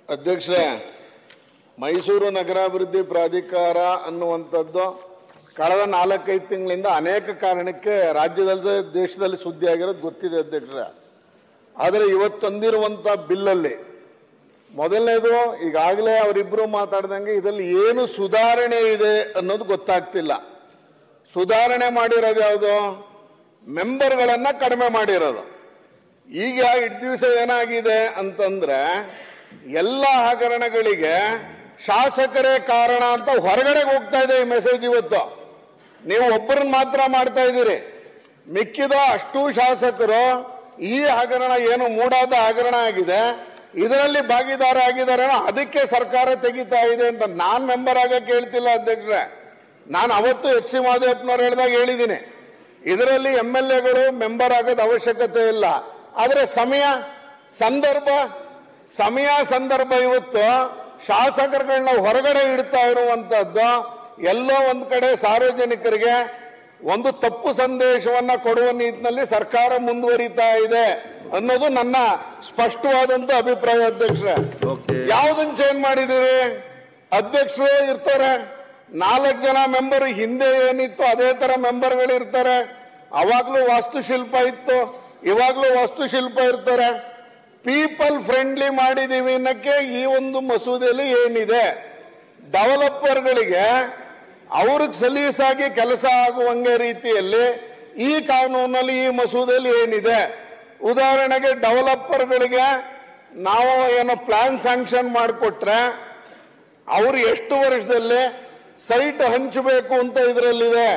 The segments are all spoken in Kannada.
ಅಧ್ಯಕ್ಷರೇ, ಮೈಸೂರು ನಗರಾಭಿವೃದ್ಧಿ ಪ್ರಾಧಿಕಾರ ಅನ್ನುವಂಥದ್ದು ಕಳೆದ 4-5 ತಿಂಗಳಿಂದ ಅನೇಕ ಕಾರಣಕ್ಕೆ ರಾಜ್ಯದಲ್ಲಿ ದೇಶದಲ್ಲಿ ಸುದ್ದಿ ಆಗಿರೋದು ಗೊತ್ತಿದೆ ಅಧ್ಯಕ್ಷರೇ. ಆದರೆ ಇವತ್ತು ತಂದಿರುವಂಥ ಬಿಲ್ಲಲ್ಲಿ ಮೊದಲನೇದು, ಈಗಾಗಲೇ ಅವರಿಬ್ಬರು ಮಾತಾಡ್ದಂಗೆ ಇದರಲ್ಲಿ ಏನು ಸುಧಾರಣೆ ಇದೆ ಅನ್ನೋದು ಗೊತ್ತಾಗ್ತಿಲ್ಲ. ಸುಧಾರಣೆ ಮಾಡಿರೋದು ಯಾವುದು? ಮೆಂಬರ್ಗಳನ್ನು ಕಡಿಮೆ ಮಾಡಿರೋದು. ಈಗ ಇಷ್ಟು ದಿವಸ ಏನಾಗಿದೆ ಅಂತಂದ್ರೆ ಎಲ್ಲ ಹಗರಣಗಳಿಗೆ ಶಾಸಕರೇ ಕಾರಣ ಅಂತ ಹೊರಗಡೆ ಹೋಗ್ತಾ ಇದೆ ಈ ಮೆಸೇಜ್. ಇವತ್ತು ನೀವು ಒಬ್ಬರನ್ನ ಮಾತ್ರ ಮಾಡ್ತಾ ಇದ್ದೀರಿ, ಮಿಕ್ಕಿದ ಅಷ್ಟು ಶಾಸಕರು ಈ ಹಗರಣ ಏನು ಮೂಡಾದ ಹಗರಣ ಆಗಿದೆ ಇದರಲ್ಲಿ ಭಾಗಿದಾರ ಆಗಿದ್ದಾರೆ, ಅದಕ್ಕೆ ಸರ್ಕಾರ ತೆಗಿತಾ ಇದೆ ಅಂತ ನಾನು ಮೆಂಬರ್ ಆಗಕ್ಕೆ ಹೇಳ್ತಿಲ್ಲ ಅಧ್ಯಕ್ಷರೇ. ನಾನು ಅವತ್ತು ಎಚ್ ಸಿ ಮಹದೇವಪ್ಪನವ್ರು ಹೇಳಿದಾಗ ಹೇಳಿದ್ದೀನಿ, ಇದರಲ್ಲಿ MLAಗಳು ಮೆಂಬರ್ ಆಗೋದು ಅವಶ್ಯಕತೆ ಇಲ್ಲ. ಆದರೆ ಸಮಯ ಸಂದರ್ಭ ಇವತ್ತು ಶಾಸಕರುಗಳನ್ನ ಹೊರಗಡೆ ಇಡ್ತಾ ಇರುವಂತದ್ದು ಎಲ್ಲೋ ಒಂದ್ ಕಡೆ ಸಾರ್ವಜನಿಕರಿಗೆ ಒಂದು ತಪ್ಪು ಸಂದೇಶವನ್ನ ಕೊಡುವ ನಿಟ್ಟಿನಲ್ಲಿ ಸರ್ಕಾರ ಮುಂದುವರಿತಾ ಇದೆ ಅನ್ನೋದು ನನ್ನ ಸ್ಪಷ್ಟವಾದಂತ ಅಭಿಪ್ರಾಯ ಅಧ್ಯಕ್ಷರೇ. ಯಾವುದನ್ನ ಚೇಂಜ್ ಮಾಡಿದಿರಿ? ಅಧ್ಯಕ್ಷರು ಇರ್ತಾರೆ, 4 ಜನ ಮೆಂಬರ್, ಹಿಂದೆ ಏನಿತ್ತು ಅದೇ ತರ ಮೆಂಬರ್ಗಳು ಇರ್ತಾರೆ. ಅವಾಗ್ಲೂ ವಾಸ್ತುಶಿಲ್ಪ ಇತ್ತು, ಇವಾಗ್ಲೂ ವಾಸ್ತುಶಿಲ್ಪ ಇರ್ತಾರೆ. ಪೀಪಲ್ ಫ್ರೆಂಡ್ಲಿ ಮಾಡಿದೀವಿ ಅನ್ನಕ್ಕೆ ಈ ಒಂದು ಮಸೂದೆಯಲ್ಲಿ ಏನಿದೆ? ಡೆವಲಪರ್ಗಳಿಗೆ ಅವ್ರಿಗೆ ಸಲೀಸಾಗಿ ಕೆಲಸ ಆಗುವಂಗೆ ರೀತಿಯಲ್ಲಿ ಈ ಕಾನೂನಲ್ಲಿ ಈ ಮಸೂದೆಯಲ್ಲಿ ಏನಿದೆ? ಉದಾಹರಣೆಗೆ ಡೆವಲಪರ್ಗಳಿಗೆ ನಾವು ಏನೋ ಪ್ಲಾನ್ ಸ್ಯಾಂಕ್ಷನ್ ಮಾಡಿಕೊಟ್ರೆ ಅವರು ಎಷ್ಟು ವರ್ಷದಲ್ಲಿ ಸೈಟ್ ಹಂಚಬೇಕು ಅಂತ ಇದರಲ್ಲಿದೆ.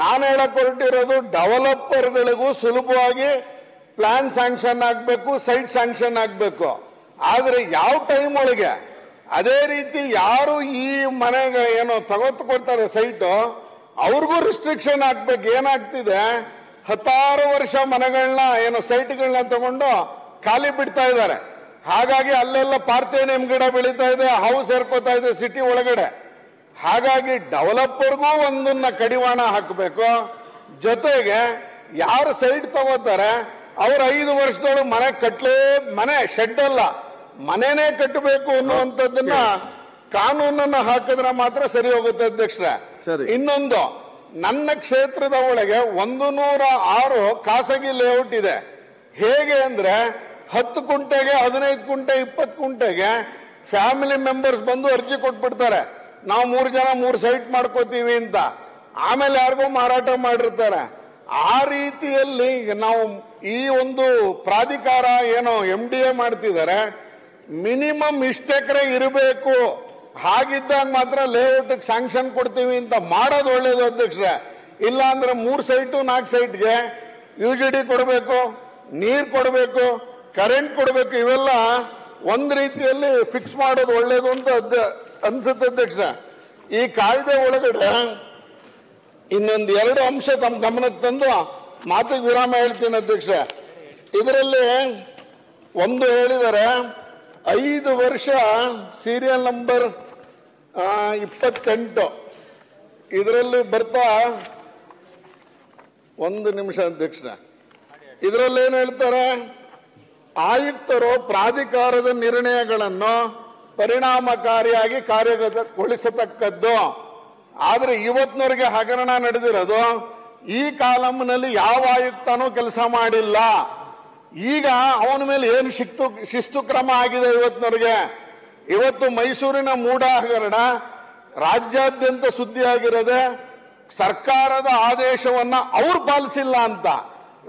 ನಾನು ಹೇಳಕ್ ಹೊರಟಿರೋದು ಡೆವಲಪರ್ಗಳಿಗೂ ಸುಲಭವಾಗಿ ಪ್ಲಾನ್ ಸ್ಯಾಂಕ್ಷನ್ ಆಗಬೇಕು, ಸೈಟ್ ಸ್ಯಾಂಕ್ಷನ್ ಆಗಬೇಕು. ಆದರೆ ಯಾವ ಟೈಮ್ ಒಳಗೆ ಅದೇ ರೀತಿ ಯಾರು ಈ ಮನೆಗೆ ಏನೋ ತಗೊಳ್ತಾರೆ ಸೈಟು, ಅವ್ರಿಗೂ ರಿಸ್ಟ್ರಿಕ್ಷನ್ ಹಾಕ್ಬೇಕು. ಏನಾಗ್ತಿದೆ, 10 ವರ್ಷ ಮನೆಗಳನ್ನ ಏನೋ ಸೈಟ್ಗಳನ್ನ ತಗೊಂಡು ಖಾಲಿ ಬಿಡ್ತಾ ಇದ್ದಾರೆ. ಹಾಗಾಗಿ ಅಲ್ಲೆಲ್ಲ ಪಾರ್ಥೇನಿಯಂ ಗಿಡ ಬೆಳೀತಾ ಇದೆ, ಹೌಸ್ ಸೇರ್ಕೋತಾ ಇದೆ ಸಿಟಿ ಒಳಗಡೆ. ಹಾಗಾಗಿ ಡೆವಲಪರ್ಗೂ ಒಂದನ್ನ ಕಡಿವಾಣ ಹಾಕಬೇಕು. ಜೊತೆಗೆ ಯಾರು ಸೈಟ್ ತಗೋತಾರೆ ಅವ್ರು 5 ವರ್ಷದೊಳಗೆ ಮನೆ ಶೆಡ್ ಅಲ್ಲ ಮನೆನೇ ಕಟ್ಟಬೇಕು ಅನ್ನುವಂಥದ್ದನ್ನ ಕಾನೂನನ್ನ ಹಾಕಿದ್ರೆ ಮಾತ್ರ ಸರಿ ಹೋಗುತ್ತೆ ಅಧ್ಯಕ್ಷರೇ. ಇನ್ನೊಂದು, ನನ್ನ ಕ್ಷೇತ್ರದ ಒಳಗೆ 106 ಖಾಸಗಿ ಲೇಔಟ್ ಇದೆ. ಹೇಗೆ ಅಂದ್ರೆ 10 ಕುಂಟೆಗೆ 15 ಕುಂಟೆ 20 ಕುಂಟೆಗೆ ಫ್ಯಾಮಿಲಿ ಮೆಂಬರ್ಸ್ ಬಂದು ಅರ್ಜಿ ಕೊಟ್ಬಿಡ್ತಾರೆ, ನಾವು 3 ಜನ 3 ಸೈಟ್ ಮಾಡ್ಕೋತೀವಿ ಅಂತ. ಆಮೇಲೆ ಯಾರಿಗೋ ಮಾರಾಟ ಮಾಡಿರ್ತಾರೆ. ಆ ರೀತಿಯಲ್ಲಿ ನಾವು ಈ ಒಂದು ಪ್ರಾಧಿಕಾರ ಏನೋ MDA ಮಾಡ್ತಿದ್ದಾರೆ, ಮಿನಿಮಮ್ ಇಷ್ಟೆಕರೆ ಇರಬೇಕು, ಹಾಗಿದ್ದಾಗ ಮಾತ್ರ ಲೇಔಟ್ ಸ್ಯಾಂಕ್ಷನ್ ಕೊಡ್ತೀವಿ ಅಂತ ಮಾಡೋದು ಒಳ್ಳೇದು ಅಧ್ಯಕ್ಷರೇ. ಇಲ್ಲ ಅಂದ್ರೆ 3 ಸೈಟು 4 ಸೈಟ್ಗೆ UGD ಕೊಡಬೇಕು, ನೀರು ಕೊಡಬೇಕು, ಕರೆಂಟ್ ಕೊಡಬೇಕು. ಇವೆಲ್ಲ ಒಂದ್ ರೀತಿಯಲ್ಲಿ ಫಿಕ್ಸ್ ಮಾಡೋದು ಒಳ್ಳೇದು ಅಂತ ಅನ್ಸುತ್ತೆ ಅಧ್ಯಕ್ಷರೇ. ಈ ಕಾಯ್ದೆ ಒಳಗಡೆ ಇನ್ನೊಂದು 2 ಅಂಶ ತಮ್ಮ ಗಮನಕ್ಕೆ ತಂದು ಮಾತಿಗೆ ವಿರಾಮ ಹೇಳ್ತೀನಿ ಅಧ್ಯಕ್ಷರೇ. ಇದರಲ್ಲಿ ಒಂದು ಹೇಳಿದರೆ 5 ವರ್ಷ ಸೀರಿಯಲ್ ನಂಬರ್ 28 ಇದರಲ್ಲಿ ಬರ್ತಾ 1 ನಿಮಿಷ ಅಧ್ಯಕ್ಷರೇ. ಇದರಲ್ಲಿ ಏನು ಹೇಳ್ತಾರೆ? ಆಯುಕ್ತರು ಪ್ರಾಧಿಕಾರದ ನಿರ್ಣಯಗಳನ್ನು ಪರಿಣಾಮಕಾರಿಯಾಗಿ ಕಾರ್ಯಗತಗೊಳಿಸತಕ್ಕದ್ದು. ಆದ್ರೆ ಇವತ್ತಿನವರೆಗೆ ಹಗರಣ ನಡೆದಿರೋದು ಈ ಕಾಲಂನಲ್ಲಿ ಯಾವ ಆಯುಕ್ತನೂ ಕೆಲಸ ಮಾಡಿಲ್ಲ. ಈಗ ಅವನ ಮೇಲೆ ಏನು ಶಿಸ್ತು ಕ್ರಮ ಆಗಿದೆ ಇವತ್ತಿನವರೆಗೆ? ಇವತ್ತು ಮೈಸೂರಿನ ಮೂಡ ಹಗರಣ ರಾಜ್ಯಾದ್ಯಂತ ಸುದ್ದಿ ಆಗಿರೋದೆ ಸರ್ಕಾರದ ಆದೇಶವನ್ನ ಅವ್ರು ಪಾಲಿಸಿಲ್ಲ ಅಂತ.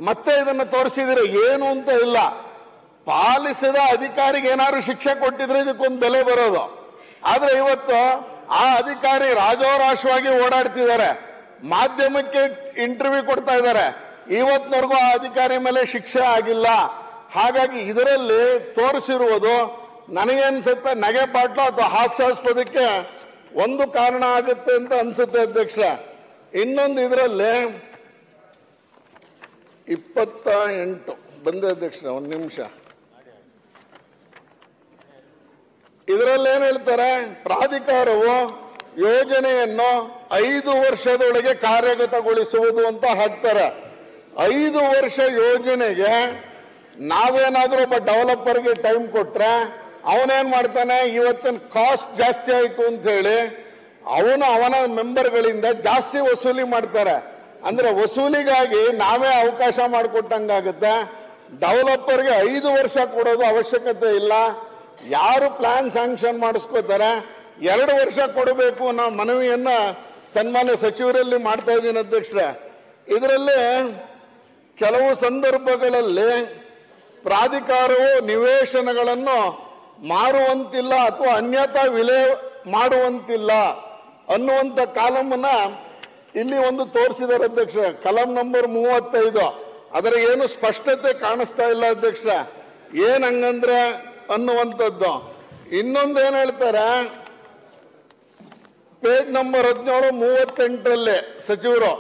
ಮತ್ತೆ ಇದನ್ನು ತೋರಿಸಿದ್ರೆ ಏನು ಅಂತ ಇಲ್ಲ. ಪಾಲಿಸಿದ ಅಧಿಕಾರಿಗೆ ಏನಾದ್ರು ಶಿಕ್ಷೆ ಕೊಟ್ಟಿದ್ರೆ ಇದಕ್ಕೊಂದು ಬೆಲೆ ಬರೋದು. ಆದ್ರೆ ಇವತ್ತು ಆ ಅಧಿಕಾರಿ ರಾಜೋರಾಶವಾಗಿ ಓಡಾಡ್ತಿದ್ದಾರೆ, ಮಾಧ್ಯಮಕ್ಕೆ ಇಂಟರ್ವ್ಯೂ ಕೊಡ್ತಾ ಇದ್ದಾರೆ. ಇವತ್ತಿನವರೆಗೂ ಆ ಅಧಿಕಾರಿ ಮೇಲೆ ಶಿಕ್ಷೆ ಆಗಿಲ್ಲ. ಹಾಗಾಗಿ ಇದರಲ್ಲಿ ತೋರಿಸಿರುವುದು ನನಗೇನ್ಸುತ್ತೆ ನಗೆ ಪಾಟ್ಲ ಅಥವಾ ಹಾಸ್ಯಾಸ್ಪದಕ್ಕೆ ಒಂದು ಕಾರಣ ಆಗುತ್ತೆ ಅಂತ ಅನ್ಸುತ್ತೆ ಅಧ್ಯಕ್ಷ. ಇನ್ನೊಂದು ಇದರಲ್ಲಿ 28 ಬಂದೆ ಅಧ್ಯಕ್ಷ, 1 ನಿಮಿಷ. ಇದರಲ್ಲಿ ಏನ್ ಹೇಳ್ತಾರೆ? ಪ್ರಾಧಿಕಾರವು ಯೋಜನೆಯನ್ನು 5 ವರ್ಷದೊಳಗೆ ಕಾರ್ಯಗತಗೊಳಿಸುವುದು ಅಂತ ಹಾಕ್ತಾರೆ. 5 ವರ್ಷ ಯೋಜನೆಗೆ ನಾವೇನಾದ್ರೂ ಒಬ್ಬ ಡೆವಲಪರ್ಗೆ ಟೈಮ್ ಕೊಟ್ರೆ ಅವನೇನ್ ಮಾಡ್ತಾನೆ, ಇವತ್ತಿನ ಕಾಸ್ಟ್ ಜಾಸ್ತಿ ಆಯ್ತು ಅಂತ ಹೇಳಿ ಅವನ ಮೆಂಬರ್ಗಳಿಂದ ಜಾಸ್ತಿ ವಸೂಲಿ ಮಾಡ್ತಾರೆ. ಅಂದ್ರೆ ವಸೂಲಿಗಾಗಿ ನಾವೇ ಅವಕಾಶ ಮಾಡಿಕೊಟ್ಟಂಗಾಗುತ್ತೆ. ಡೆವಲಪರ್ಗೆ 5 ವರ್ಷ ಕೊಡೋದು ಅವಶ್ಯಕತೆ ಇಲ್ಲ. ಯಾರು ಪ್ಲಾನ್ ಸ್ಯಾಂಕ್ಷನ್ ಮಾಡಿಸ್ಕೋತಾರೆ 2 ವರ್ಷ ಕೊಡಬೇಕು ಅನ್ನೋ ಮನವಿಯನ್ನ ಸನ್ಮಾನ್ಯ ಸಚಿವರಲ್ಲಿ ಮಾಡ್ತಾ ಇದ್ದೀನಿ ಅಧ್ಯಕ್ಷರೇ. ಇದರಲ್ಲಿ ಕೆಲವು ಸಂದರ್ಭಗಳಲ್ಲಿ ಪ್ರಾಧಿಕಾರವು ನಿವೇಶನಗಳನ್ನು ಮಾರುವಂತಿಲ್ಲ ಅಥವಾ ಅನ್ಯಥಾ ವಿಲೆ ಮಾಡುವಂತಿಲ್ಲ ಅನ್ನುವಂಥ ಕಾಲಮನ್ನ ಇಲ್ಲಿ ಒಂದು ತೋರಿಸಿದ್ದಾರೆ ಅಧ್ಯಕ್ಷ. ಕಲಂ ನಂಬರ್ 35 ಅದರ ಏನು ಸ್ಪಷ್ಟತೆ ಕಾಣಿಸ್ತಾ ಇಲ್ಲ ಅಧ್ಯಕ್ಷ. ಏನ್ ಹಂಗಂದ್ರೆ ಅನ್ನುವಂಥದ್ದು. ಇನ್ನೊಂದೇನು ಹೇಳ್ತಾರೆ, ಪೇಜ್ ನಂಬರ್ 1738 ಸಚಿವರು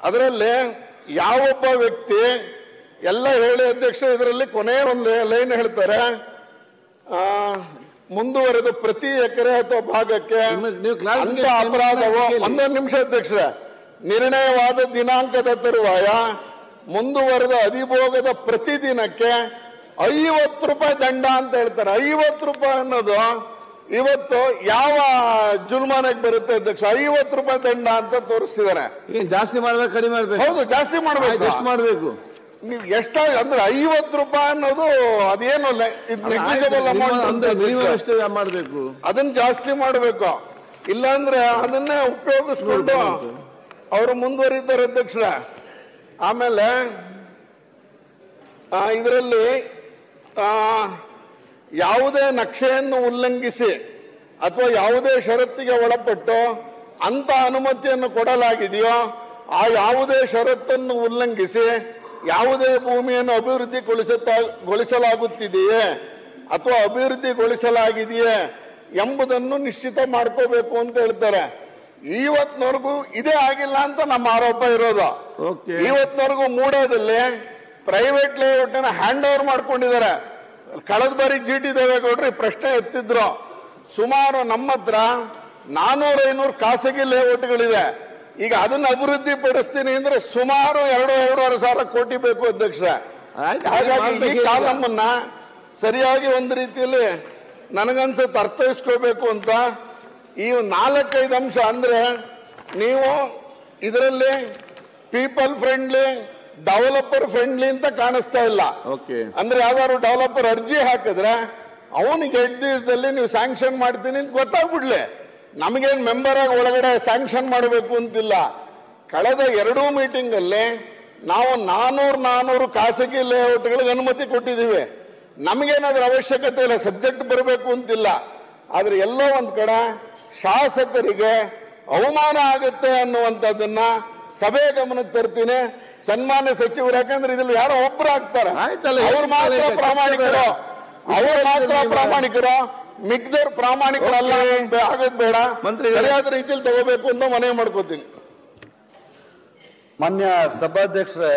ಅದರಲ್ಲಿ ಯಾವೊಬ್ಬ ವ್ಯಕ್ತಿ ಎಲ್ಲ ಹೇಳಿ ಅಧ್ಯಕ್ಷ, ಇದರಲ್ಲಿ ಕೊನೆಯ ಒಂದು ಲೈನ್ ಹೇಳ್ತಾರೆ, ಮುಂದುವರೆದು ಪ್ರತಿ ಎಕರೆ ಅಥವಾ ಭಾಗಕ್ಕೆ ಅಂತ ಅಪರಾಧವು, ಒಂದೊಂದು ನಿಮಿಷ ಅಧ್ಯಕ್ಷರೇ, ನಿರ್ಣಯವಾದ ದಿನಾಂಕದ ತರುವಾಯ ಮುಂದುವರೆದ ಅಧಿಭೋಗದ ಪ್ರತಿ ದಿನಕ್ಕೆ 50 ರೂಪಾಯಿ ದಂಡ ಅಂತ ಹೇಳ್ತಾರೆ. 50 ರೂಪಾಯಿ ಅನ್ನೋದು ಇವತ್ತು ಯಾವ ಜುಲ್ಮಾನಕ್ಕೆ ಬರುತ್ತೆ ಅಧ್ಯಕ್ಷ? 50 ರೂಪಾಯಿ ದಂಡ ಅಂತ ತೋರಿಸಿದ್ದಾರೆ. ಜಾಸ್ತಿ ಮಾಡ್ಬೇಕು, ಕಡಿಮೆ ಮಾಡ್ಬೇಕು? ಹೌದು, ಜಾಸ್ತಿ ಮಾಡ್ಬೇಕು. ಎಷ್ಟು ಮಾಡ್ಬೇಕು? ನೀವು ಎಷ್ಟ ಅಂದ್ರೆ 50 ರೂಪಾಯಿ ಅನ್ನೋದು ಅದೇನು ನೆಗ್ಲಿಜಿಬಲ್ ಅಮೌಂಟ್ ಮಾಡಬೇಕು, ಅದನ್ನ ಜಾಸ್ತಿ ಮಾಡಬೇಕು. ಇಲ್ಲಾಂದ್ರೆ ಅದನ್ನೇ ಉಪಯೋಗಿಸ್ಕೊಂಡು ಅವರು ಮುಂದುವರಿತಾರೆ ಅಧ್ಯಕ್ಷರ. ಆಮೇಲೆ ಇದರಲ್ಲಿ ಯಾವುದೇ ನಕ್ಷೆಯನ್ನು ಉಲ್ಲಂಘಿಸಿ ಅಥವಾ ಯಾವುದೇ ಷರತ್ತಿಗೆ ಒಳಪಟ್ಟು ಅಂತ ಅನುಮತಿಯನ್ನು ಕೊಡಲಾಗಿದೆಯೋ ಆ ಯಾವುದೇ ಷರತ್ತನ್ನು ಉಲ್ಲಂಘಿಸಿ ಯಾವುದೇ ಭೂಮಿಯನ್ನು ಅಭಿವೃದ್ಧಿಗೊಳಿಸಲಾಗುತ್ತಿದೆಯೇ ಅಥವಾ ಅಭಿವೃದ್ಧಿಗೊಳಿಸಲಾಗಿದೆಯೇ ಎಂಬುದನ್ನು ನಿಶ್ಚಿತ ಮಾಡ್ಕೋಬೇಕು ಅಂತ ಹೇಳ್ತಾರೆ. ಇವತ್ತಿನವರೆಗೂ ಇದೇ ಆಗಿಲ್ಲ ಅಂತ ನಮ್ಮ ಆರೋಪ ಇರೋದು. ಇವತ್ತಿನವರೆಗೂ ಮೂಡಾದಲ್ಲಿ ಪ್ರೈವೇಟ್ ಲೇಔಟ್ ಅನ್ನ ಹ್ಯಾಂಡ್ ಓವರ್ ಮಾಡ್ಕೊಂಡಿದ್ದಾರೆ. ಕಳೆದ ಬಾರಿ GT ದೇವೇಗೌಡರು ಈ ಪ್ರಶ್ನೆ ಎತ್ತಿದ್ರು. ಸುಮಾರು ನಮ್ಮ ಹತ್ರ 400-500 ಖಾಸಗಿ ಲೇಔಟ್ಗಳಿದೆ. ಈಗ ಅದನ್ನ ಅಭಿವೃದ್ಧಿ ಪಡಿಸ್ತೀನಿ ಅಂದ್ರೆ ಸುಮಾರು 2-2.5 ಸಾವಿರ ಕೋಟಿ ಬೇಕು ಅಧ್ಯಕ್ಷ. ಹಾಗಾಗಿ ಈ ಕಾಲಮನ್ನ ಸರಿಯಾಗಿ ಒಂದು ರೀತಿಯಲ್ಲಿ ನನಗನ್ಸುತ್ತೆ ಅರ್ಥೈಸ್ಕೋಬೇಕು ಅಂತ. ಈ 4-5 ಅಂಶ ಅಂದ್ರೆ ನೀವು ಇದರಲ್ಲಿ ಪೀಪಲ್ ಫ್ರೆಂಡ್ಲಿ, ಡೆವಲಪರ್ ಫ್ರೆಂಡ್ಲಿ ಅಂತ ಕಾಣಿಸ್ತಾ ಇಲ್ಲ. ಅಂದ್ರೆ ಯಾವ್ದಾದ್ರು ಡೆವಲಪರ್ ಅರ್ಜಿ ಹಾಕಿದ್ರೆ ಅವನಿಗೆ 8 ದಿವಸದಲ್ಲಿ ನೀವು ಸ್ಯಾಂಕ್ಷನ್ ಮಾಡ್ತೀನಿ ಅಂತ ಗೊತ್ತಾಗ್ಬಿಡ್ಲಿ. ನಮಗೇನು ಮೆಂಬರ್ ಆಗಿ ಒಳಗಡೆ ಸ್ಯಾಂಕ್ಷನ್ ಮಾಡಬೇಕು ಅಂತಿಲ್ಲ. ಕಳೆದ 2 ಮೀಟಿಂಗ್ ಅಲ್ಲಿ ನಾವು 400 ಖಾಸಗಿ ಲೇಔಟ್ಗಳಿಗೆ ಅನುಮತಿ ಕೊಟ್ಟಿದ್ದೀವಿ. ನಮಗೇನಾದ್ರೂ ಅವಶ್ಯಕತೆ ಇಲ್ಲ, ಸಬ್ಜೆಕ್ಟ್ ಬರಬೇಕು ಅಂತಿಲ್ಲ. ಆದ್ರೆ ಎಲ್ಲೋ ಒಂದ್ ಕಡೆ ಶಾಸಕರಿಗೆ ಅವಮಾನ ಆಗುತ್ತೆ ಅನ್ನುವಂಥದ್ದನ್ನ ಸಭೆ ಗಮನಕ್ಕೆ ತರ್ತೀನಿ. ಸನ್ಮಾನ್ಯ ಸಚಿವರು, ಯಾಕಂದ್ರೆ ಇದ್ರಲ್ಲಿ ಯಾರೋ ಒಬ್ರು ಆಗ್ತಾರೆ, ಅವ್ರು ಮಾತ್ರ ಪ್ರಾಮಾಣಿಕರು, ಮಿಗ್ದವ್ರು ಪ್ರಾಮಾಣಿಕರಲ್ಲ ಆಗೋದ್ ಬೇಡ. ಸರಿಯಾದ ರೀತಿಯಲ್ಲಿ ತಗೋಬೇಕು ಅಂತ ಮನವಿ ಮಾಡ್ಕೋತೀನಿ. ಮಾನ್ಯ ಸಭಾಧ್ಯಕ್ಷರೇ,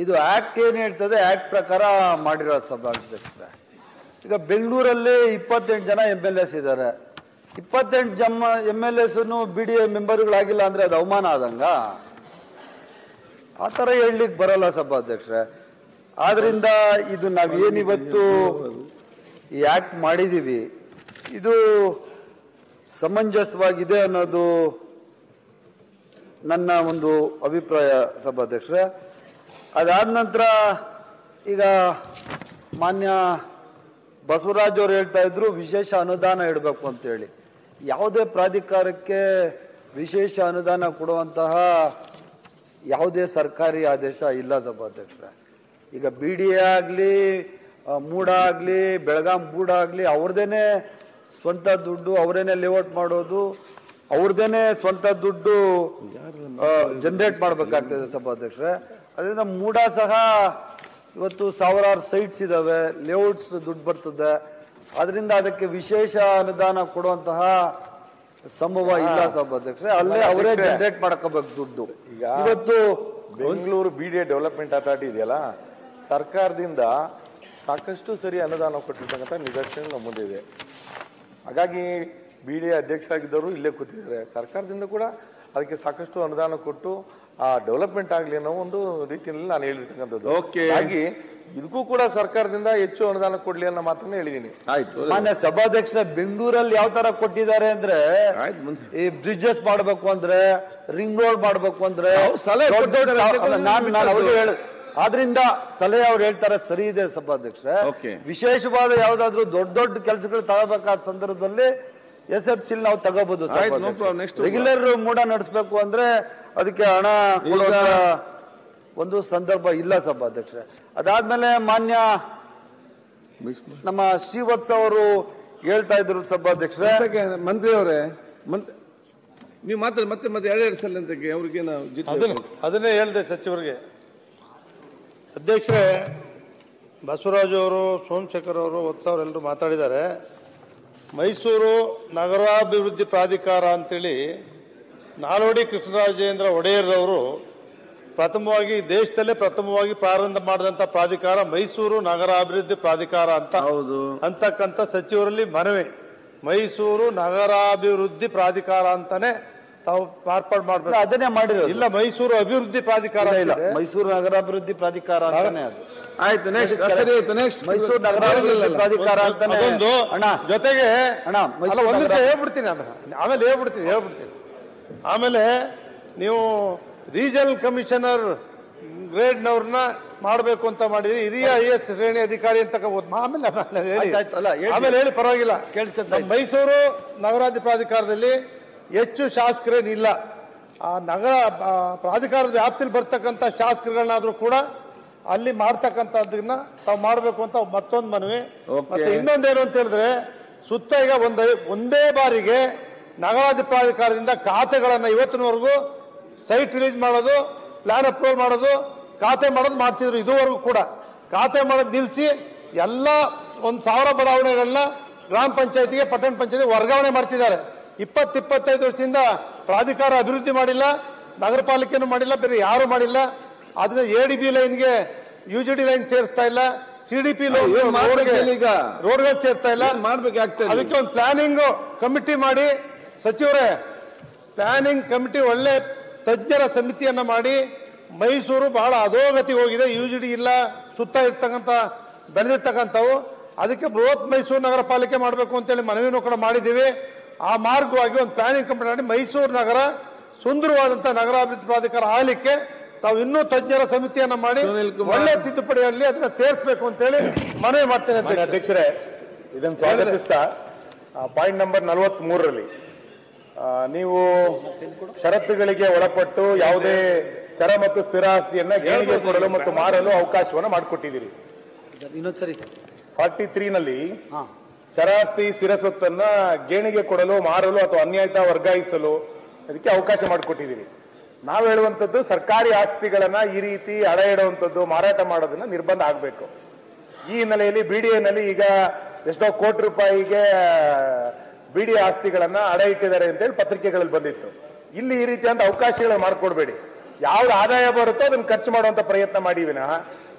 ಇದು ಆಕ್ಟ್ ಏನ್ ಹೇಳ್ತದೆ, ಆಕ್ಟ್ ಪ್ರಕಾರ ಮಾಡಿರೋ ಸಭಾಧ್ಯಕ್ಷರೇ. ಈಗ ಬೆಂಗಳೂರಲ್ಲಿ 28 ಜನ MLAs ಇದ್ದಾರೆ. 28 ಜನ MLAs BDA ಮೆಂಬರ್ಗಳಾಗಿಲ್ಲ ಅಂದ್ರೆ ಅದು ಅವಮಾನ ಆದಂಗ? ಆ ಥರ ಹೇಳಲಿಕ್ಕೆ ಬರಲ್ಲ ಸಭಾಧ್ಯಕ್ಷರೇ. ಆದ್ರಿಂದ ಇದು ನಾವೇನಿವತ್ತು ಈ ಆಕ್ಟ್ ಮಾಡಿದೀವಿ ಇದು ಸಮಂಜಸವಾಗಿದೆ ಅನ್ನೋದು ನನ್ನ ಒಂದು ಅಭಿಪ್ರಾಯ ಸಭಾಧ್ಯಕ್ಷರೇ. ಅದಾದ ನಂತರ ಈಗ ಮಾನ್ಯ ಬಸವರಾಜ್ ಅವರು ಹೇಳ್ತಾ ಇದ್ರು ವಿಶೇಷ ಅನುದಾನ ಇಡಬೇಕು ಅಂತೇಳಿ. ಯಾವುದೇ ಪ್ರಾಧಿಕಾರಕ್ಕೆ ವಿಶೇಷ ಅನುದಾನ ಕೊಡುವಂತಹ ಯಾವುದೇ ಸರ್ಕಾರಿ ಆದೇಶ ಇಲ್ಲ ಸಭಾಧ್ಯಕ್ಷರೇ. ಈಗ BDA ಆಗಲಿ, ಮೂಡ ಆಗಲಿ, ಬೆಳಗಾಂ ಮೂಡ ಆಗಲಿ, ಅವ್ರದೇನೆ ಸ್ವಂತ ದುಡ್ಡು, ಅವರೇನೆ ಲೇಔಟ್ ಮಾಡೋದು, ಅವ್ರದೇನೆ ಸ್ವಂತ ದುಡ್ಡು ಜನರೇಟ್ ಮಾಡಬೇಕಾಗ್ತದೆ ಸಭಾಧ್ಯಕ್ಷರೇ. ಅದರಿಂದ ಮೂಡ ಸಹ ಇವತ್ತು ಸಾವಿರಾರು ಸೈಟ್ಸ್ ಇದಾವೆ, ಲೇಔಟ್ಸ್ ದುಡ್ಡು ಬರ್ತದೆ. ಅದರಿಂದ ಅದಕ್ಕೆ ವಿಶೇಷ ಅನುದಾನ ಕೊಡುವಂತಹ ಸಂಭವ ಇಲ್ಲ ಸಭಾಧ್ಯಕ್ಷರೇ. ಅಲ್ಲೇ ಅವರೇ ಜನರೇಟ್ ಮಾಡ್ಕೋಬೇಕು ದುಡ್ಡು. ಇವತ್ತು ಬೆಂಗಳೂರು BDA ಡೆವಲಪ್ಮೆಂಟ್ ಅಥಾರಿಟಿ ಇದೆಯಲ್ಲ, ಸರ್ಕಾರದಿಂದ ಸಾಕಷ್ಟು ಸರಿ ಅನುದಾನ ಕೊಟ್ಟಿರ್ತಕ್ಕಂಥ ನಿದರ್ಶನ ನಮ್ಮ ಮುಂದೆ ಇದೆ. ಹಾಗಾಗಿ BDA ಅಧ್ಯಕ್ಷರಾಗಿದ್ದವರು ಇಲ್ಲೇ ಕೂತಿದ್ದಾರೆ. ಸರ್ಕಾರದಿಂದ ಕೂಡ ಅದಕ್ಕೆ ಸಾಕಷ್ಟು ಅನುದಾನ ಕೊಟ್ಟು ಆ ಡೆವಲಪ್ಮೆಂಟ್ ಆಗಲಿ ಅನ್ನೋ ಒಂದು ರೀತಿಯಲ್ಲಿ ನಾನು ಹೇಳಿರ್ತಕ್ಕಂಥದ್ದು. Okay. ಹಾಗಾಗಿ ಇದಕ್ಕೂ ಕೂಡ ಸರ್ಕಾರದಿಂದ ಹೆಚ್ಚು ಅನುದಾನ ಕೊಡ್ಲಿ ಅನ್ನೋ ಮಾತನ್ನ ಹೇಳಿದೀನಿ. ಆಯ್ತು. ಮಾನ್ಯ ಸಭಾಧ್ಯಕ್ಷರ, ಬೆಂಗಳೂರಲ್ಲಿ ಯಾವ ತರ ಕೊಟ್ಟಿದ್ದಾರೆ ಅಂದ್ರೆ ಆಯ್ತು, ಮುಂದೆ. ಈ ಬ್ರಿಡ್ಜಸ್ ಮಾಡ್ಬೇಕು ಅಂದ್ರೆ, ರಿಂಗ್ ರೋಡ್ ಮಾಡ್ಬೇಕು ಅಂದ್ರೆ ಸಲಹೆ ಕೊಟ್ಟಿದ್ದಾರೆ ಅಂತ ನಾನು ಅವ್ರಿಗೆ ಹೇಳ ಆದ್ರಿಂದ ಸಲಹೆ ಅವ್ರು ಹೇಳ್ತಾರೆ ಸರಿ ಇದೆ ಸಭಾಧ್ಯಕ್ಷರೇ. Okay. ವಿಶೇಷವಾದ ಯಾವ್ದಾದ್ರು ದೊಡ್ಡ ದೊಡ್ಡ ಕೆಲಸಗಳು ತಗೋಬೇಕಾದ ಸಂದರ್ಭದಲ್ಲಿ SFC ನಾವು ತಗೋಬಹುದು. ರೆಗ್ಯುಲರ್ ಮೂಡ ನಡೆಸಬೇಕು ಅಂದ್ರೆ ಅದಕ್ಕೆ ಹಣ ಕೊಡುವ ಒಂದು ಸಂದರ್ಭ ಇಲ್ಲ ಸಭಾಧ್ಯಕ್ಷರೇ. ಅದಾದ್ಮೇಲೆ ಮಾನ್ಯ ನಮ್ಮ ಶ್ರೀವತ್ಸ ಅವರು ಹೇಳ್ತಾ ಇದ್ರು ಸಭಾಧ್ಯಕ್ಷರೇ. ಮಂತ್ರಿ ಅವರೇ, ನೀವು ಮಾತ್ರ ಮತ್ತೆ ಎರಡು ಸಲ ಅಂತ ಅವ್ರಿಗೆ ಅದನ್ನೇ ಹೇಳಿದೆ ಸಚಿವರಿಗೆ. ಅಧ್ಯಕ್ಷರೇ, ಬಸವರಾಜು ಅವರು, ಸೋಮಶೇಖರ್ ಅವರು, ವತ್ಸ ಅವರೆಲ್ಲರೂ ಮಾತಾಡಿದ್ದಾರೆ. ಮೈಸೂರು ನಗರಾಭಿವೃದ್ಧಿ ಪ್ರಾಧಿಕಾರ ಅಂತೇಳಿ ನಾಲ್ವಡಿ ಕೃಷ್ಣರಾಜೇಂದ್ರ ಒಡೆಯರ್ ಅವರು ಪ್ರಥಮವಾಗಿ ದೇಶದಲ್ಲೇ ಪ್ರಾರಂಭ ಮಾಡಿದಂತ ಪ್ರಾಧಿಕಾರ ಮೈಸೂರು ನಗರಾಭಿವೃದ್ಧಿ ಪ್ರಾಧಿಕಾರ ಅಂತ ಅಂತಕ್ಕಂಥ ಸಚಿವರಲ್ಲಿ ಮನವಿ. ಮೈಸೂರು ನಗರಾಭಿವೃದ್ಧಿ ಪ್ರಾಧಿಕಾರ ಅಂತಾನೆ ತಾವು ಮಾರ್ಪಾಡು ಮಾಡಬೇಕು. ಅದನ್ನೇ ಮಾಡಿರೋದು. ಇಲ್ಲ, ಮೈಸೂರು ಅಭಿವೃದ್ಧಿ ಪ್ರಾಧಿಕಾರ ಇಲ್ಲ, ಮೈಸೂರು ನಗರಾಭಿವೃದ್ಧಿ ಪ್ರಾಧಿಕಾರ ಅಂತಾನೆ ಅದು. ಆಯ್ತು, ನೆಕ್ಸ್ಟ್ ಮೈಸೂರು ನಗರಾಭಿವೃದ್ಧಿ ಪ್ರಾಧಿಕಾರ ಅಂತಾನೆ. ಜೊತೆಗೆ ಒಂದು ಹೇಳ್ಬಿಡ್ತೀನಿ, ಆಮೇಲೆ ನೀವು ರೀಜನಲ್ ಕಮಿಷನರ್ ಗ್ರೇಡ್ನವ್ರನ್ನ ಮಾಡಬೇಕು ಅಂತ ಮಾಡಿದ್ರಿ. ಹಿರಿಯ IAS ಶ್ರೇಣಿ ಅಧಿಕಾರಿ ಅಂತ ಆಮೇಲೆ ಹೇಳಿ ಪರವಾಗಿಲ್ಲ. ಮೈಸೂರು ನಗರಾಭಿವೃದ್ಧಿ ಪ್ರಾಧಿಕಾರದಲ್ಲಿ ಹೆಚ್ಚು ಶಾಸಕರೇನಿಲ್ಲ. ಆ ನಗರ ಪ್ರಾಧಿಕಾರದ ವ್ಯಾಪ್ತಿಯಲ್ಲಿ ಬರ್ತಕ್ಕಂಥ ಶಾಸಕರುಗಳನ್ನಾದ್ರೂ ಕೂಡ ಅಲ್ಲಿ ಮಾಡ್ತಕ್ಕಂಥದ್ದನ್ನ ತಾವು ಮಾಡಬೇಕು ಅಂತ ಮತ್ತೊಂದು ಮನವಿ. ಮತ್ತೆ ಇನ್ನೊಂದೇನು ಅಂತ ಹೇಳಿದ್ರೆ, ಸುತ್ತ ಈಗ ಒಂದೇ ಬಾರಿಗೆ ನಗರಾಭಿವೃದ್ಧಿ ಪ್ರಾಧಿಕಾರದಿಂದ ಖಾತೆಗಳನ್ನ ಇವತ್ತಿನವರೆಗೂ ಸೈಟ್ ರಿಲೀಸ್ ಮಾಡೋದು, ಪ್ಲಾನ್ ಅಪ್ರೂವಲ್ ಮಾಡೋದು, ಖಾತೆ ಮಾಡೋದು ಮಾಡ್ತಿದ್ರು. ಇದುವರೆಗೂ ಕೂಡ ಖಾತೆ ಮಾಡೋದು ನಿಲ್ಲಿಸಿ ಎಲ್ಲ 1,000 ಬಡಾವಣೆಗಳನ್ನ ಗ್ರಾಮ ಪಂಚಾಯತಿಗೆ, ಪಟ್ಟಣ ಪಂಚಾಯತಿ ವರ್ಗಾವಣೆ ಮಾಡ್ತಿದ್ದಾರೆ. 20-25 ವರ್ಷದಿಂದ ಪ್ರಾಧಿಕಾರ ಅಭಿವೃದ್ಧಿ ಮಾಡಿಲ್ಲ, ನಗರ ಪಾಲಿಕೆನೂ ಮಾಡಿಲ್ಲ, ಬೇರೆ ಯಾರು ಮಾಡಿಲ್ಲ. ಅದನ್ನ ADB ಲೈನ್ಗೆ UGD ಲೈನ್ ಸೇರಿಸ್ತಾ ಇಲ್ಲ, CDP ರೋಡ್ಗಳು ಸೇರ್ತಾ ಇಲ್ಲ. ಅದಕ್ಕೆ ಒಂದು ಪ್ಲಾನಿಂಗ್ ಕಮಿಟಿ ಮಾಡಿ, ಸಚಿವರೇ ಪ್ಲಾನಿಂಗ್ ಕಮಿಟಿ ಒಳ್ಳೆ ತಜ್ಞರ ಸಮಿತಿಯನ್ನ ಮಾಡಿ. ಮೈಸೂರು ಬಹಳ ಅಧೋಗತಿ ಹೋಗಿದೆ, UGD ಇಲ್ಲ, ಸುತ್ತ ಇರ್ತಕ್ಕಂಥ ಬೆಳೆದಿರ್ತಕ್ಕಂಥವು. ಅದಕ್ಕೆ ಬೃಹತ್ ಮೈಸೂರು ನಗರ ಪಾಲಿಕೆ ಮಾಡಬೇಕು ಅಂತೇಳಿ ಮನವಿನೂ ಕೂಡ ಮಾಡಿದ್ದೀವಿ. ಆ ಮಾರ್ಗವಾಗಿ ಒಂದು ಪ್ಲಾನಿಂಗ್ ಕಮಿಟಿ ಮಾಡಿ ಮೈಸೂರು ನಗರ ಸುಂದರವಾದಂಥ ನಗರಾಭಿವೃದ್ಧಿ ಪ್ರಾಧಿಕಾರ ಆಗಲಿಕ್ಕೆ ತಾವು ಇನ್ನೂ ತಜ್ಞರ ಸಮಿತಿಯನ್ನ ಮಾಡಿ ಒಳ್ಳೆ ತಿದ್ದುಪಡಿಯಲ್ಲಿ ಅದನ್ನ ಸೇರಿಸಬೇಕು ಅಂತೇಳಿ ಮನವಿ ಮಾಡ್ತೇನೆ. ಅಧ್ಯಕ್ಷರೇ, ಇದನ್ನು ಸ್ವಾಗತಿಸ್ತಾ ಪಾಯಿಂಟ್ ನಂಬರ್ 43ರಲ್ಲಿ ನೀವು ಷರತ್ತುಗಳಿಗೆ ಒಳಪಟ್ಟು ಯಾವುದೇ ಚರ ಮತ್ತು ಸ್ಥಿರ ಆಸ್ತಿಯನ್ನ ಗೇಣಿಗೆ ಕೊಡಲು ಮತ್ತು ಮಾರಲು ಅವಕಾಶವನ್ನು ಮಾಡಿಕೊಟ್ಟಿದ್ದೀರಿ. 43ನಲ್ಲಿ ಚರಾಸ್ತಿ ಸ್ಥಿರ ಸ್ವತ್ತನ್ನ ಗೇಣಿಗೆ ಕೊಡಲು, ಮಾರಲು ಅಥವಾ ಅನ್ಯಾಯತ ವರ್ಗಾಯಿಸಲು ಅದಕ್ಕೆ ಅವಕಾಶ ಮಾಡಿಕೊಟ್ಟಿದ್ದೀರಿ. ನಾವು ಹೇಳುವಂಥದ್ದು ಸರ್ಕಾರಿ ಆಸ್ತಿಗಳನ್ನ ಈ ರೀತಿ ಅಡ ಇಡುವಂಥದ್ದು, ಮಾರಾಟ ಮಾಡೋದನ್ನ ನಿರ್ಬಂಧ ಆಗಬೇಕು. ಈ ಹಿನ್ನೆಲೆಯಲ್ಲಿ BDAನಲ್ಲಿ ಈಗ ಎಷ್ಟೋ ಕೋಟಿ ರೂಪಾಯಿಗೆ BDA ಆಸ್ತಿಗಳನ್ನ ಅಡ ಇಟ್ಟಿದ್ದಾರೆ ಅಂತೇಳಿ ಪತ್ರಿಕೆಗಳಲ್ಲಿ ಬಂದಿತ್ತು. ಇಲ್ಲಿ ಈ ರೀತಿಯಾದ ಅವಕಾಶಗಳನ್ನು ಮಾಡಿಕೊಡ್ಬೇಡಿ. ಯಾವ್ದು ಆದಾಯ ಬರುತ್ತೋ ಅದನ್ನು ಖರ್ಚು ಮಾಡುವಂತ ಪ್ರಯತ್ನ ಮಾಡಿ ವಿನಃ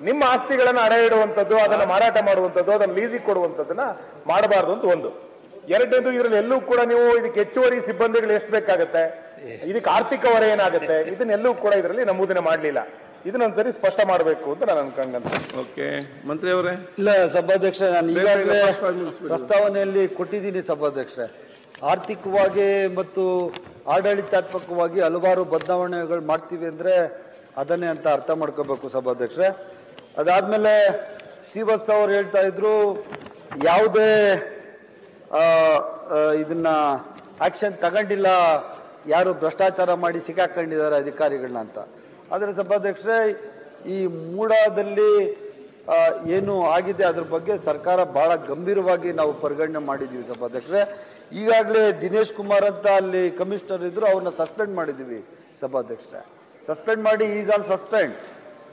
ನಿಮ್ಮ ಆಸ್ತಿಗಳನ್ನ ಅಡ ಇಡುವಂಥದ್ದು, ಅದನ್ನ ಮಾರಾಟ ಮಾಡುವಂಥದ್ದು, ಅದನ್ನ ಲೀಸಿಗೆ ಕೊಡುವಂಥದ್ದನ್ನ ಮಾಡಬಾರ್ದು ಅಂತ ಒಂದು. ಎರಡನೇದು, ಇದರಲ್ಲಿ ಎಲ್ಲೂ ಕೂಡ ನೀವು ಇದಕ್ಕೆ ಹೆಚ್ಚುವರಿ ಸಿಬ್ಬಂದಿಗಳು ಎಷ್ಟು ಬೇಕಾಗತ್ತೆ, ಇದಕ್ಕೆ ಆರ್ಥಿಕ ಹೊರೆ ಏನಾಗುತ್ತೆ, ಇದನ್ನೆಲ್ಲೂ ಕೂಡ ಇದರಲ್ಲಿ ನಮೂದನೆ ಮಾಡಲಿಲ್ಲ. ಇದನ್ನೊಂದ್ಸರಿ ಸ್ಪಷ್ಟ ಮಾಡಬೇಕು ಅಂತ ನಾನು ಅನ್ಕೊಂಡಂತ. ಓಕೆ, ಮಂತ್ರಿ ಅವರೇ. ಇಲ್ಲ ಸಭಾಧ್ಯಕ್ಷ, ನಾನು ಈಗಾಗಲೇ ಪ್ರಸ್ತಾವನೆಯಲ್ಲಿ ಕೊಟ್ಟಿದ್ದೀನಿ ಸಭಾಧ್ಯಕ್ಷರೇ. ಆರ್ಥಿಕವಾಗಿ ಮತ್ತು ಆಡಳಿತಾತ್ಮಕವಾಗಿ ಹಲವಾರು ಬದಲಾವಣೆಗಳು ಮಾಡ್ತೀವಿ ಅಂದ್ರೆ ಅದನ್ನೇ ಅಂತ ಅರ್ಥ ಮಾಡ್ಕೋಬೇಕು ಸಭಾಧ್ಯಕ್ಷರೇ. ಅದಾದ್ಮೇಲೆ ಶ್ರೀವತ್ಸ ಅವರು ಹೇಳ್ತಾ ಇದ್ರು ಯಾವುದೇ ಇದನ್ನ ಆಕ್ಷನ್ ತಗೊಂಡಿಲ್ಲ, ಯಾರು ಭ್ರಷ್ಟಾಚಾರ ಮಾಡಿ ಸಿಕ್ಕಾಕೊಂಡಿದ್ದಾರೆ ಅಧಿಕಾರಿಗಳನ್ನ ಅಂತ. ಆದರೆ ಸಭಾಧ್ಯಕ್ಷರೇ, ಈ ಮೂಡಾದಲ್ಲಿ ಏನು ಆಗಿದೆ ಅದ್ರ ಬಗ್ಗೆ ಸರ್ಕಾರ ಬಹಳ ಗಂಭೀರವಾಗಿ ನಾವು ಪರಿಗಣನೆ ಮಾಡಿದ್ದೀವಿ ಸಭಾಧ್ಯಕ್ಷರೇ. ಈಗಾಗಲೇ ದಿನೇಶ್ ಕುಮಾರ್ ಅಂತ ಅಲ್ಲಿ ಕಮಿಷನರ್ ಇದ್ರು, ಅವ್ರನ್ನ ಸಸ್ಪೆಂಡ್ ಮಾಡಿದ್ದೀವಿ ಸಭಾಧ್ಯಕ್ಷರೇ. ಸಸ್ಪೆಂಡ್ ಮಾಡಿ ಈಸ್ ಆನ್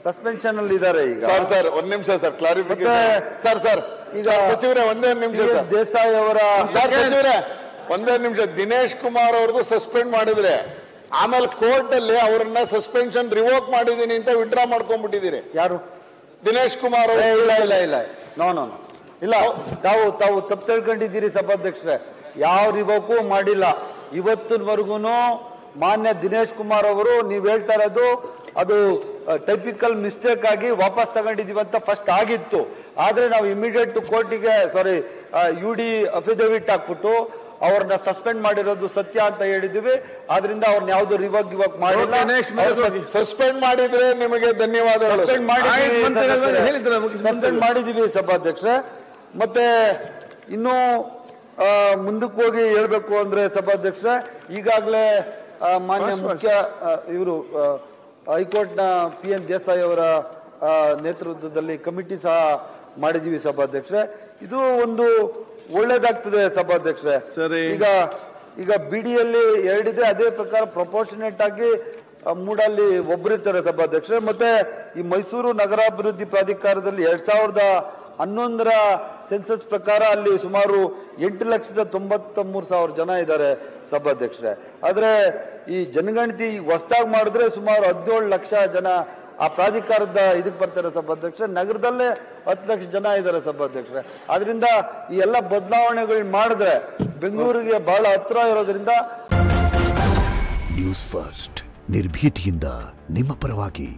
ಸಸ್ಪೆನ್ಷನ್ ಅಲ್ಲಿ ಇದ್ದಾರೆ ಈಗ. ಸರ್ ಒಂದ್ ನಿಮಿಷ ಸರ್, ಕ್ಲಾರಿಫಿಕೇಶನ್ ಸರ್. ಈಗ ಸಚಿವರೇ ಒಂದೇ ನಿಮಿಷ, ದೇಸಾಯಿ ಅವರ ಸಚಿವರೇ ಒಂದೇ ನಿಮಿಷ. ದಿನೇಶ್ ಕುಮಾರ್ ಅವ್ರದ್ದು ಸಸ್ಪೆಂಡ್ ಮಾಡಿದ್ರೆ ಆಮೇಲೆ ಕೋರ್ಟ್ ಅಲ್ಲಿ ಅವರನ್ನ ಸಸ್ಪೆನ್ಷನ್ ರಿವೋಕ್ ಮಾಡಿದೀನಿ ಅಂತ ವಿಡ್ರಾ ಮಾಡ್ಕೊಂಡ್ಬಿಟ್ಟಿದ್ದೀರಿ. ಯಾರು? ದಿನೇಶ್ ಕುಮಾರ್ ಅವರು. ಇಲ್ಲ ಇಲ್ಲ, ತಾವು ತಪ್ಪು ತಿಳ್ಕೊಂಡಿದ್ದೀರಿ ಸಭಾಧ್ಯಕ್ಷರೇ. ಯಾವ ರಿವೋಕು ಮಾಡಿಲ್ಲ. ಇವತ್ತಿನವರೆಗೂ ಮಾನ್ಯ ದಿನೇಶ್ ಕುಮಾರ್ ಅವರು ನೀವು ಹೇಳ್ತಾ ಇರೋದು ಅದು ಟೈಪಿಕಲ್ ಮಿಸ್ಟೇಕ್ ಆಗಿ ವಾಪಸ್ ತಗೊಂಡಿದೀವಿ ಅಂತ ಫಸ್ಟ್ ಆಗಿತ್ತು. ಆದ್ರೆ ನಾವು ಇಮಿಡಿಯೇಟ್ ಕೋರ್ಟಿಗೆ UD ಅಫಿಡವಿಟ್ ಹಾಕ್ಬಿಟ್ಟು ಅವ್ರನ್ನ ಸಸ್ಪೆಂಡ್ ಮಾಡಿರೋದು ಸತ್ಯ ಅಂತ ಹೇಳಿದೀವಿ. ಆದ್ರಿಂದ ಅವ್ರನ್ನ ಯಾವ್ದು ರಿವೋಕ್ ಮಾಡಿಲ್ಲ. ಸಸ್ಪೆಂಡ್ ಮಾಡಿದ್ರೆ ನಿಮಗೆ ಧನ್ಯವಾದಗಳು. ಸಸ್ಪೆಂಡ್ ಮಾಡಿದೀವಿ ಸಭಾಧ್ಯಕ್ಷರೇ. ಮತ್ತೆ ಇನ್ನು ಮುಂದಕ್ಕೆ ಹೋಗಿ ಹೇಳ್ಬೇಕು ಅಂದ್ರೆ ಸಭಾಧ್ಯಕ್ಷರೇ, ಈಗಾಗಲೇ ಮಾನ್ಯ ಮುಖ್ಯ ಇವರು ಹೈಕೋರ್ಟ್ನ PN ದೇಸಾಯಿ ಅವರ ನೇತೃತ್ವದಲ್ಲಿ ಕಮಿಟಿ ಸಹ ಮಾಡಿದೀವಿ ಸಭಾಧ್ಯಕ್ಷರೇ. ಇದು ಒಂದು ಒಳ್ಳೇದಾಗ್ತದೆ ಸಭಾಧ್ಯಕ್ಷರೇ. ಈಗ BDಯಲ್ಲಿ 2 ಇದೆ, ಅದೇ ಪ್ರಕಾರ ಪ್ರಪೋರ್ಷನೇಟ್ ಆಗಿ ಮೂಡಲ್ಲಿ ಒಬ್ಬರಿರ್ತಾರೆ ಸಭಾಧ್ಯಕ್ಷರೇ. ಮತ್ತೆ ಈ ಮೈಸೂರು ನಗರಾಭಿವೃದ್ಧಿ ಪ್ರಾಧಿಕಾರದಲ್ಲಿ 2011ರ ಸೆನ್ಸಸ್ ಪ್ರಕಾರ ಅಲ್ಲಿ ಸುಮಾರು 8,93,000 ಜನ ಇದ್ದಾರೆ ಸಭಾಧ್ಯಕ್ಷರೇ. ಆದ್ರೆ ಈ ಜನಗಣತಿ ಹೊಸದಾಗಿ ಮಾಡಿದ್ರೆ ಸುಮಾರು 17 ಲಕ್ಷ ಜನ ಆ ಪ್ರಾಧಿಕಾರದ ಇದಕ್ಕೆ ಬರ್ತಾರೆ ಸಭಾಧ್ಯಕ್ಷರೇ. ನಗರದಲ್ಲೇ 10 ಲಕ್ಷ ಜನ ಇದ್ದಾರೆ ಸಭಾಧ್ಯಕ್ಷರೇ. ಆದ್ರಿಂದ ಈ ಎಲ್ಲ ಬದಲಾವಣೆಗಳು ಮಾಡಿದ್ರೆ ಬೆಂಗಳೂರಿಗೆ ಬಹಳ ಹತ್ರ ಇರೋದ್ರಿಂದ. ನ್ಯೂಸ್ ಫಸ್ಟ್ ನಿರ್ಭೀತಿಯಿಂದ ನಿಮ್ಮ ಪರವಾಗಿ.